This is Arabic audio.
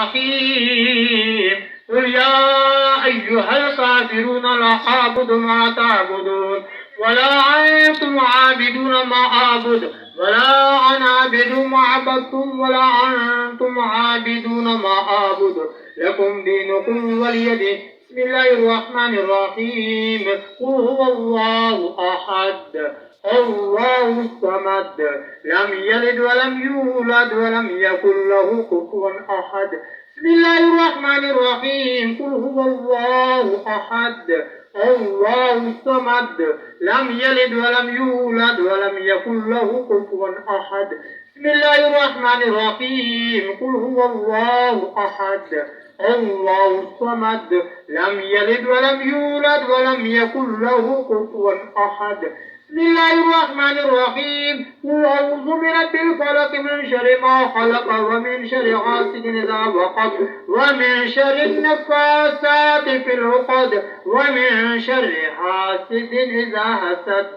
الرحيم قل يا أيها الكافرون لا أعبد ما تعبدون ولا أنتم عابدون ما أعبد ولا أنا عابد ما عبدتم ولا أنتم عابدون ما أعبد لكم دينكم ولي دين. بسم الله الرحمن الرحيم قل هو الله أحد الله الصمد لم يلد ولم يولد ولم يكن له كفوا أحد. بسم الله الرحمن الرحيم قل هو الله أحد الله الصمد لم يلد ولم يولد ولم يكن له كفوا أحد. بسم الله الرحمن الرحيم قل هو الله أحد الله الصمد لم يلد ولم يولد ولم يكن له كفوا أحد. بسم الله الرحمن الرحيم قل أعوذ برب الفلق من شر ما خلق ومن شر غاسق إذا وقب ومن شر النفاثات في العقد ومن شر حاسد إذا حسد.